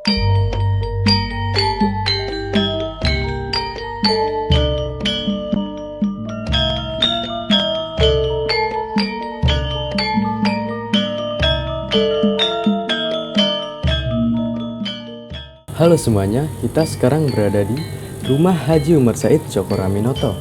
Halo semuanya, kita sekarang berada di Rumah Haji Umar Said Cokroaminoto.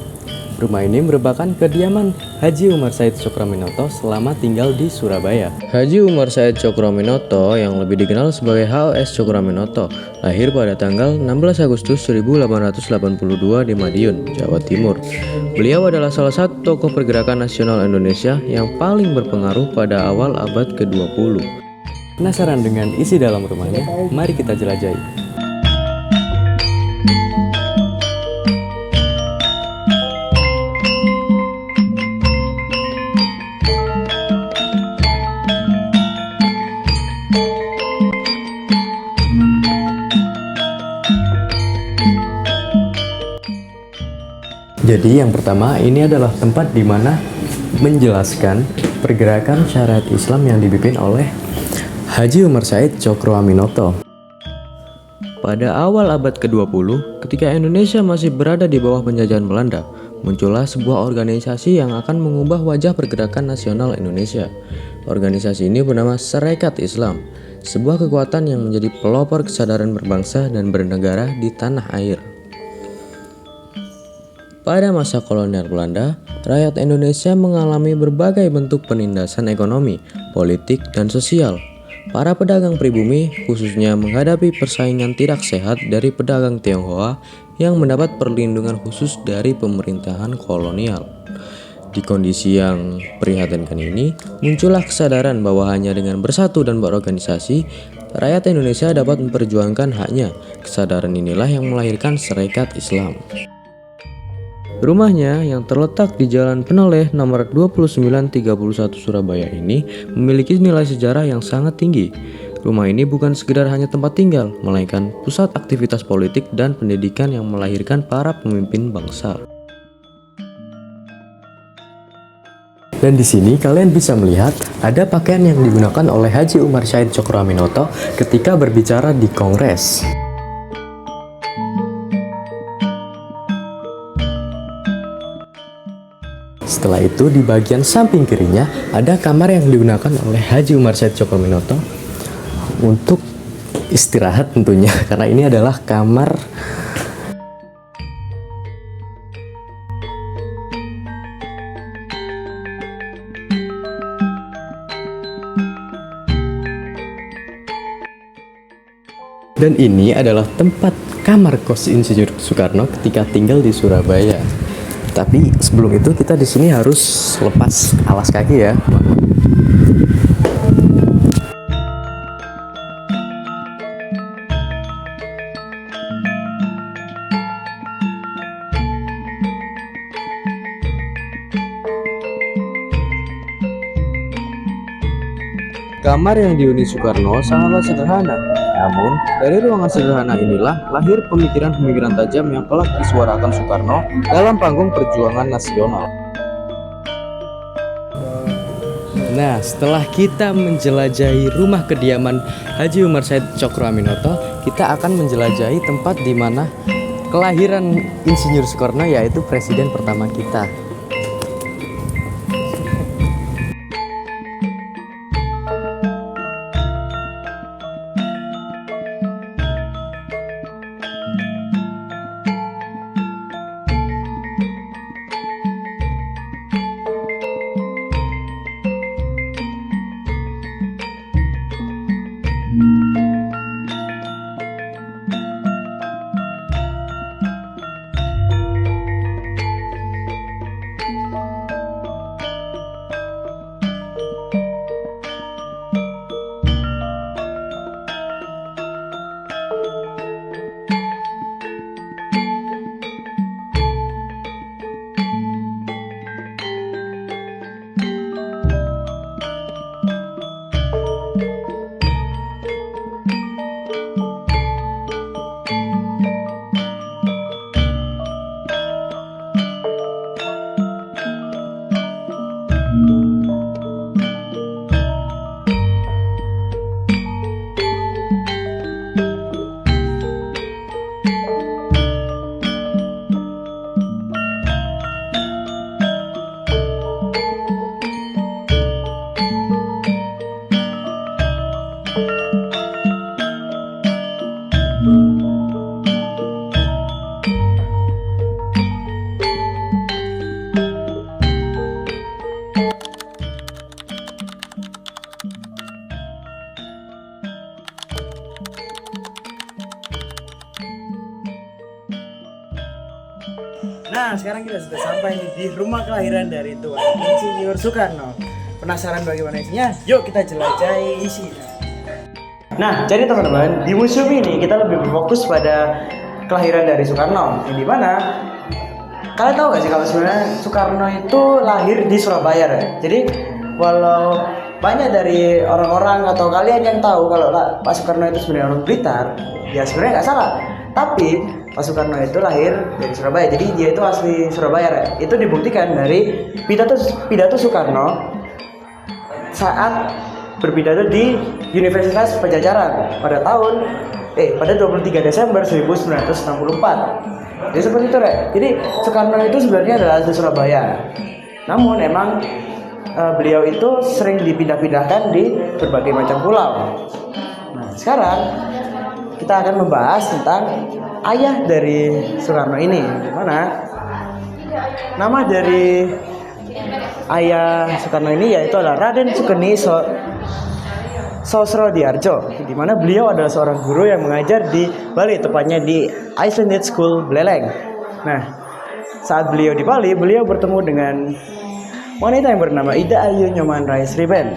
Rumah ini merupakan kediaman Haji Umar Said Cokroaminoto selama tinggal di Surabaya. Haji Umar Said Cokroaminoto yang lebih dikenal sebagai HOS Cokroaminoto lahir pada tanggal 16 Agustus 1882 di Madiun, Jawa Timur. Beliau adalah salah satu tokoh pergerakan nasional Indonesia yang paling berpengaruh pada awal abad ke-20. Penasaran dengan isi dalam rumahnya? Mari kita jelajahi. Jadi yang pertama, ini adalah tempat di mana menjelaskan pergerakan syariat Islam yang dipimpin oleh Haji Umar Said Cokroaminoto. Pada awal abad ke-20, ketika Indonesia masih berada di bawah penjajahan Belanda, muncullah sebuah organisasi yang akan mengubah wajah pergerakan nasional Indonesia. Organisasi ini bernama Sarekat Islam, sebuah kekuatan yang menjadi pelopor kesadaran berbangsa dan bernegara di tanah air. Pada masa kolonial Belanda, rakyat Indonesia mengalami berbagai bentuk penindasan ekonomi, politik, dan sosial. Para pedagang pribumi khususnya menghadapi persaingan tidak sehat dari pedagang Tionghoa yang mendapat perlindungan khusus dari pemerintahan kolonial. Di kondisi yang prihatinkan ini, muncullah kesadaran bahwa hanya dengan bersatu dan berorganisasi, rakyat Indonesia dapat memperjuangkan haknya. Kesadaran inilah yang melahirkan Sarekat Islam. Rumahnya yang terletak di Jalan Peneleh nomor 2931 Surabaya ini memiliki nilai sejarah yang sangat tinggi. Rumah ini bukan sekedar hanya tempat tinggal, melainkan pusat aktivitas politik dan pendidikan yang melahirkan para pemimpin bangsa. Dan di sini kalian bisa melihat ada pakaian yang digunakan oleh Haji Umar Said Cokroaminoto ketika berbicara di Kongres. Setelah itu di bagian samping kirinya ada kamar yang digunakan oleh Haji Umar Said Cokroaminoto untuk istirahat tentunya, karena ini adalah kamar dan ini adalah tempat kamar kos Insinyur Soekarno ketika tinggal di Surabaya. Tapi sebelum itu kita di sini harus lepas alas kaki ya. Kamar yang dihuni Soekarno sangatlah sederhana. Namun, dari ruangan sederhana inilah lahir pemikiran-pemikiran tajam yang kelak disuarakan Soekarno dalam panggung perjuangan nasional. Nah, setelah kita menjelajahi rumah kediaman Haji Umar Said Cokroaminoto, kita akan menjelajahi tempat di mana kelahiran Insinyur Soekarno, yaitu presiden pertama kita. Nah, sekarang kita sudah sampai nih di rumah kelahiran dari Tuan Insinyur Soekarno. Penasaran bagaimana isinya? Yuk kita jelajahi isinya. Nah, jadi teman-teman, di museum ini kita lebih berfokus pada kelahiran dari Soekarno. Yang dimana kalian tahu gak sih kalau sebenarnya Soekarno itu lahir di Surabaya ya? Jadi walau banyak dari orang-orang atau kalian yang tahu kalau Pak Soekarno itu sebenarnya orang Blitar, ya sebenarnya nggak salah. Tapi Pak Soekarno itu lahir dari Surabaya, jadi dia itu asli Surabaya ya. Itu dibuktikan dari pidato Soekarno saat berpidato di Universitas Pajajaran pada 23 Desember 1964. Jadi seperti itu, Rek. Jadi Soekarno itu sebenarnya adalah asli Surabaya. Namun emang beliau itu sering dipindah-pindahkan di berbagai macam pulau. Nah, sekarang kita akan membahas tentang ayah dari Soekarno ini. Mana nama dari ayah Soekarno ini yaitu adalah Raden Sukeni Sosrodihardjo, di mana beliau adalah seorang guru yang mengajar di Bali, tepatnya di Icelandic School Beleleng. Nah, saat beliau di Bali, beliau bertemu dengan wanita yang bernama Ida Ayu Nyoman Sriben.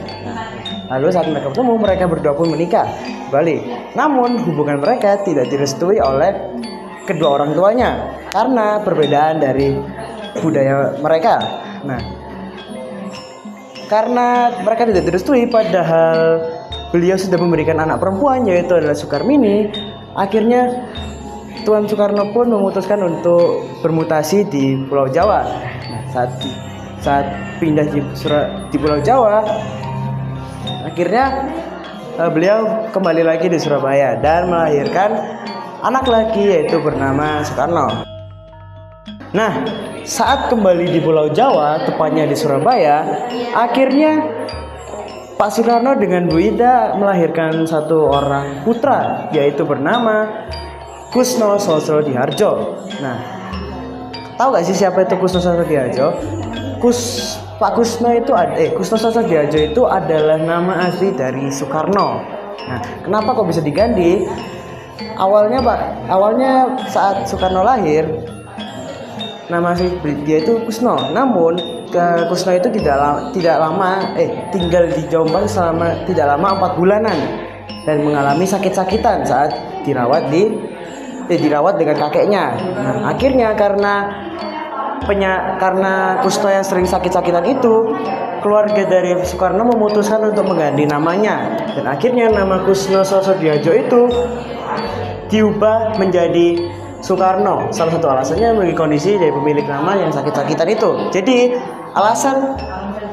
Lalu saat mereka bertemu, mereka berdua pun menikah di Bali. Namun hubungan mereka tidak direstui oleh kedua orang tuanya karena perbedaan dari budaya mereka. Nah, karena mereka tidak direstui, padahal beliau sudah memberikan anak perempuan yaitu adalah Sukarmini. Akhirnya Tuan Soekarno pun memutuskan untuk bermutasi di Pulau Jawa. Nah, saat pindah di Pulau Jawa, akhirnya beliau kembali lagi di Surabaya dan melahirkan anak lagi yaitu bernama Soekarno. Nah, saat kembali di Pulau Jawa, tepatnya di Surabaya, akhirnya Pak Soekarno dengan Bu Ida melahirkan satu orang putra yaitu bernama Kusno Sosrodihardjo. Nah, tahu gak sih siapa itu Kusno Sosrodihardjo? Pak Kusno itu Kusno Sosrodihardjo itu adalah nama asli dari Soekarno. Nah, kenapa kok bisa diganti? Awalnya saat Soekarno lahir, nama asli dia itu Kusno. Namun Kusno itu tidak lama tinggal di Jombang selama tidak lama 4 bulanan dan mengalami sakit-sakitan saat dirawat dengan kakeknya. Nah, akhirnya karena Kusno yang sering sakit-sakitan itu, keluarga dari Soekarno memutuskan untuk mengganti namanya dan akhirnya nama Kusno Sosrodihardjo itu diubah menjadi Soekarno. Salah satu alasannya bagi kondisi dari pemilik nama yang sakit-sakitan itu. Jadi alasan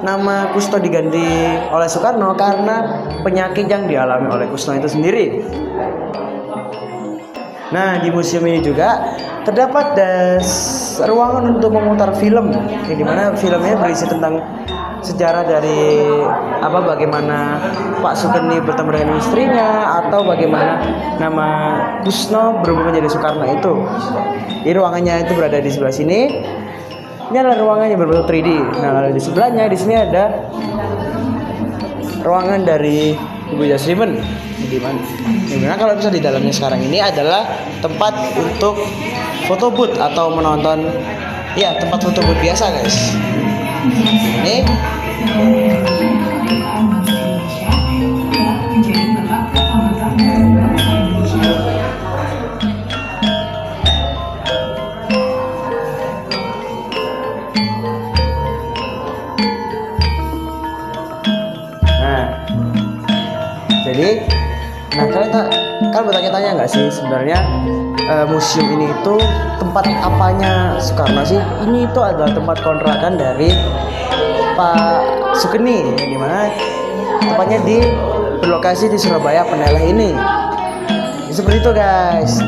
nama Kusno diganti oleh Soekarno karena penyakit yang dialami oleh Kusno itu sendiri. Nah, di museum ini juga terdapat ruangan untuk memutar film, di mana filmnya berisi tentang sejarah dari bagaimana Pak Sukeni bertemu dengan istrinya atau bagaimana nama Kusno berubah menjadi Soekarno itu. Jadi ruangannya itu berada di sebelah sini. Ini adalah ruangan yang berbentuk 3D. Nah, lalu di sebelahnya di sini ada ruangan dari Ibu Jasrimen. Dimana kalau bisa di dalamnya sekarang ini adalah tempat untuk foto booth atau menonton, ya tempat foto booth biasa guys. Ini kalian bertanya-tanya nggak sih sebenarnya museum ini itu tempat apanya Soekarno sih? Ini itu adalah tempat kontrakan dari Pak Sukeni, yang dimana tempatnya berlokasi di Surabaya Peneleh ini. Seperti itu guys.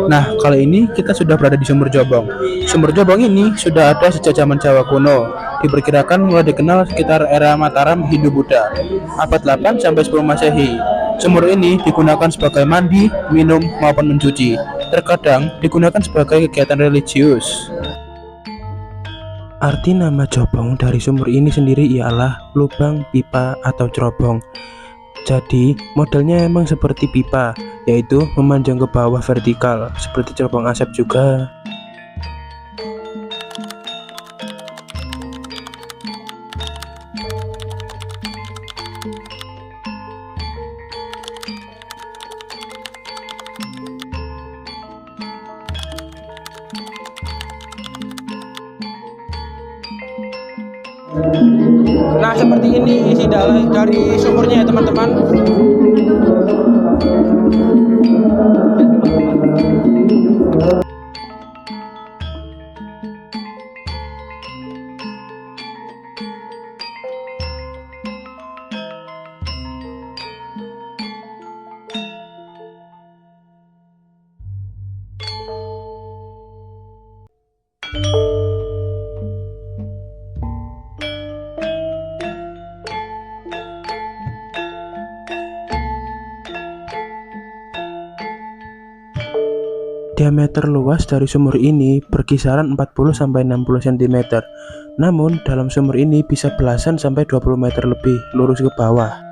Nah, kali ini kita sudah berada di Sumur Jobong. Sumur Jobong ini sudah ada sejak zaman Jawa kuno. Diperkirakan mulai dikenal sekitar era Mataram Hindu-Buddha, abad 8 sampai 10 Masehi. Sumur ini digunakan sebagai mandi, minum, maupun mencuci. Terkadang digunakan sebagai kegiatan religius. Arti nama Jobong dari sumur ini sendiri ialah lubang, pipa, atau cerobong. Jadi, modelnya emang seperti pipa, yaitu memanjang ke bawah vertikal, seperti cerobong asap juga. Nah, seperti ini isi dari sumurnya ya teman-teman. Diameter luas dari sumur ini berkisaran 40-60 cm. Namun dalam sumur ini bisa belasan sampai 20 meter lebih lurus ke bawah.